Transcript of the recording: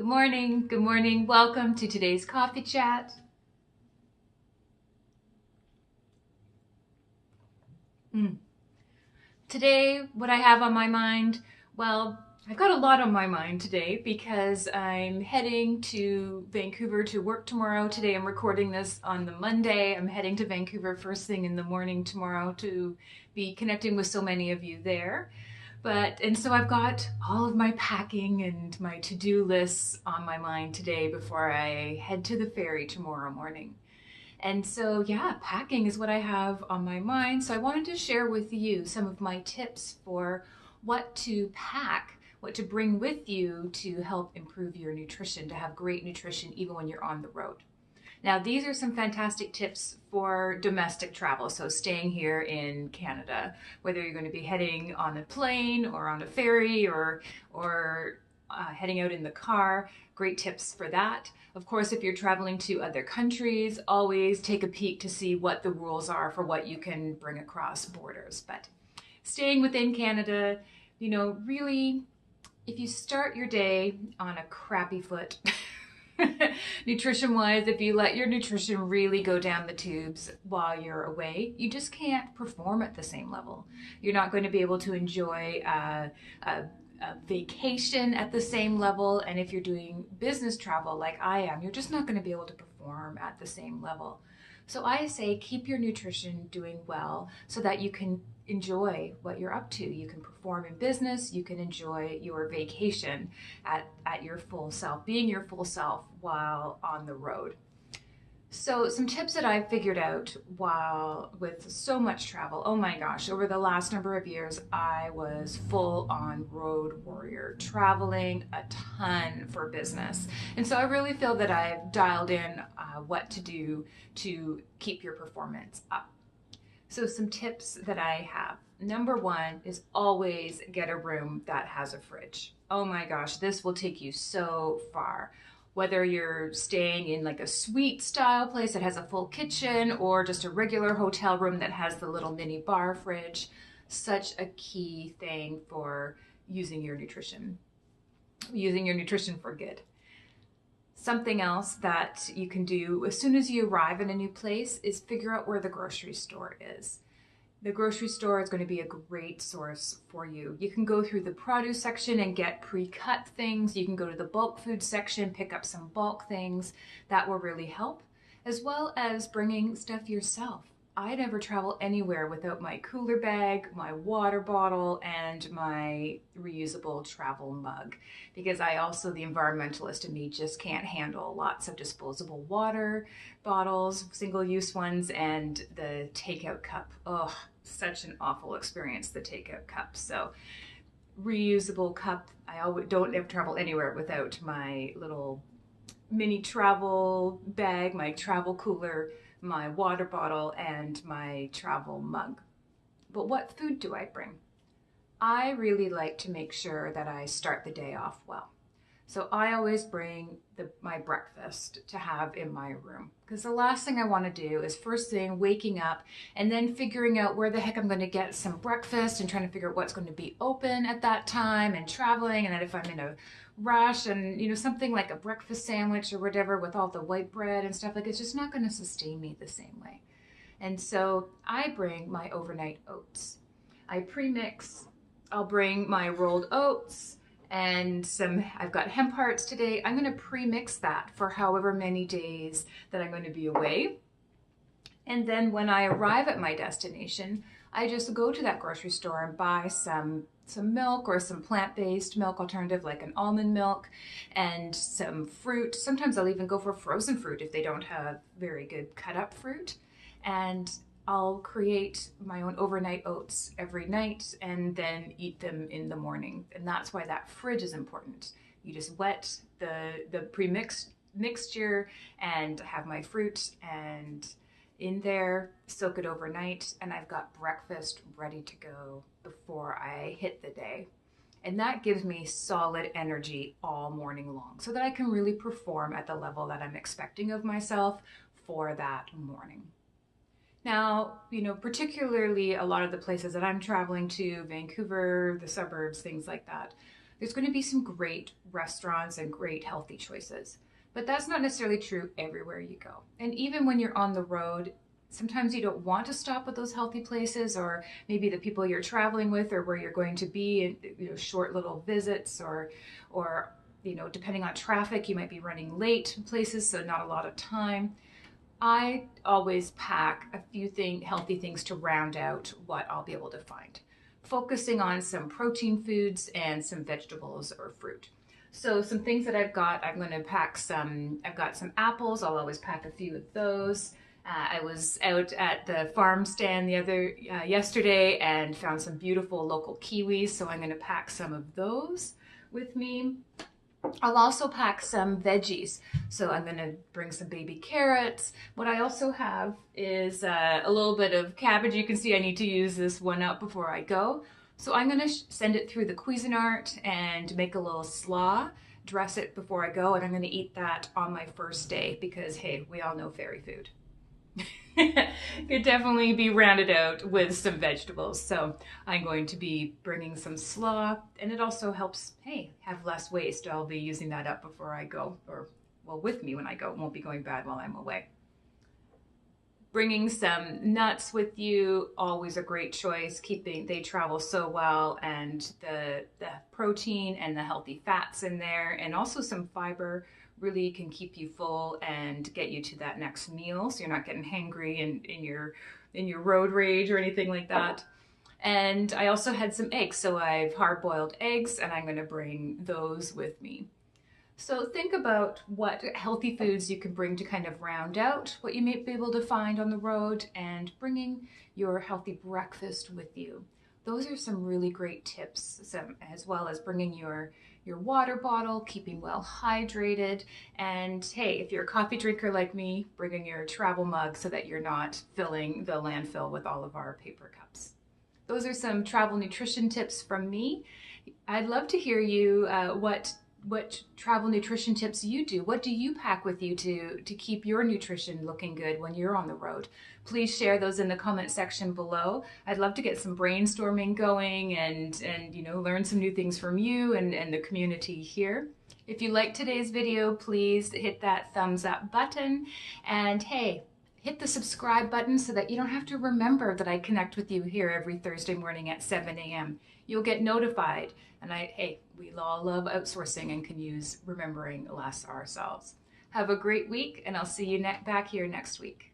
morning. Good morning. Welcome to today's coffee chat. Today, what I have on my mind, well, I've got a lot on my mind today because I'm heading to Vancouver to work tomorrow. Today I'm recording this on the Monday. I'm heading to Vancouver first thing in the morning tomorrow to be connecting with so many of you there. And so I've got all of my packing and my to-do lists on my mind today before I head to the ferry tomorrow morning. And so, yeah, packing is what I have on my mind. So I wanted to share with you some of my tips for what to pack, what to bring with you to help improve your nutrition, to have great nutrition even when you're on the road. Now, these are some fantastic tips for domestic travel, so staying here in Canada, whether you're going to be heading on a plane or on a ferry or heading out in the car, great tips for that. Of course, if you're traveling to other countries, always take a peek to see what the rules are for what you can bring across borders. But staying within Canada, really, if you start your day on a crappy foot, nutrition wise, if you let your nutrition really go down the tubes while you're away, you just can't perform at the same level. You're not going to be able to enjoy a vacation at the same level. And if you're doing business travel like I am, you're just not going to be able to perform at the same level. So I say keep your nutrition doing well so that you can enjoy what you're up to. You can perform in business, you can enjoy your vacation at your full self, being your full self while on the road. So some tips that I've figured out while with so much travel. Oh my gosh, over the last number of years, I was full on road warrior, traveling a ton for business. And so I really feel that I've dialed in what to do to keep your performance up. So some tips that I have. Number one is always get a room that has a fridge. Oh my gosh, this will take you so far. Whether you're staying in like a suite style place that has a full kitchen or just a regular hotel room that has the little mini bar fridge, such a key thing for using your nutrition for good. Something else that you can do as soon as you arrive in a new place is figure out where the grocery store is. The grocery store is going to be a great source for you. You can go through the produce section and get pre-cut things. You can go to the bulk food section, pick up some bulk things. That will really help, as well as bringing stuff yourself. I never travel anywhere without my cooler bag, my water bottle, and my reusable travel mug, because I also, the environmentalist in me, just can't handle lots of disposable water bottles, single-use ones, and the takeout cup. Oh, such an awful experience, the takeout cup. So reusable cup. Don't ever travel anywhere without my little mini travel bag, my travel cooler, my water bottle, and my travel mug. But what food do I bring? I really like to make sure that I start the day off well. So I always bring my breakfast to have in my room, because the last thing I want to do is first thing waking up and then figuring out where the heck I'm going to get some breakfast and trying to figure out what's going to be open at that time and traveling. And then if I'm in a rush and something like a breakfast sandwich or whatever with all the white bread and stuff, like it's just not going to sustain me the same way. And so I bring my overnight oats. I pre-mix. I'll bring my rolled oats and I've got hemp hearts today. I'm going to pre-mix that for however many days that I'm going to be away. And then when I arrive at my destination, I just go to that grocery store and buy some milk or some plant-based milk alternative like an almond milk and some fruit. Sometimes I'll even go for frozen fruit if they don't have very good cut-up fruit. And I'll create my own overnight oats every night and then eat them in the morning. And that's why that fridge is important. You just wet the pre-mixed mixture and have my fruit and in there, soak it overnight, and I've got breakfast ready to go before I hit the day. And that gives me solid energy all morning long so that I can really perform at the level that I'm expecting of myself for that morning. Now, particularly a lot of the places that I'm traveling to, Vancouver, the suburbs, things like that, there's going to be some great restaurants and great healthy choices. But that's not necessarily true everywhere you go. And even when you're on the road, sometimes you don't want to stop at those healthy places, or maybe the people you're traveling with or where you're going to be in, short little visits, or depending on traffic, you might be running late in places, so not a lot of time. I always pack a few healthy things to round out what I'll be able to find, focusing on some protein foods and some vegetables or fruit. So some things that I've got, I'm going to pack I've got some apples. I'll always pack a few of those. I was out at the farm stand yesterday and found some beautiful local kiwis, so I'm going to pack some of those with me. I'll also pack some veggies, so I'm going to bring some baby carrots. What I also have is a little bit of cabbage. You can see I need to use this one up before I go. So I'm going to send it through the Cuisinart and make a little slaw, dress it before I go, and I'm going to eat that on my first day because, hey, we all know fairy food. Could definitely be rounded out with some vegetables. So I'm going to be bringing some slaw, and it also helps, hey, have less waste. I'll be using that up before I go, or well, with me when I go. It won't be going bad while I'm away. Bringing some nuts with you, always a great choice. They travel so well, and the protein and the healthy fats in there, and also some fiber really can keep you full and get you to that next meal, so you're not getting hangry in your road rage or anything like that. And I also had some eggs, so I've hard-boiled eggs, and I'm going to bring those with me. So think about what healthy foods you can bring to kind of round out what you may be able to find on the road, and bringing your healthy breakfast with you. Those are some really great tips, as well as bringing your water bottle, keeping well hydrated, and hey, if you're a coffee drinker like me, bringing your travel mug so that you're not filling the landfill with all of our paper cups. Those are some travel nutrition tips from me. I'd love to hear you what travel nutrition tips you do. What do you pack with you to keep your nutrition looking good when you're on the road? Please share those in the comment section below. I'd love to get some brainstorming going and learn some new things from you and the community here. If you liked today's video, please hit that thumbs up button, and hey, hit the subscribe button so that you don't have to remember that I connect with you here every Thursday morning at 7 a.m. You'll get notified. And we all love outsourcing and can use remembering less ourselves. Have a great week, and I'll see you back here next week.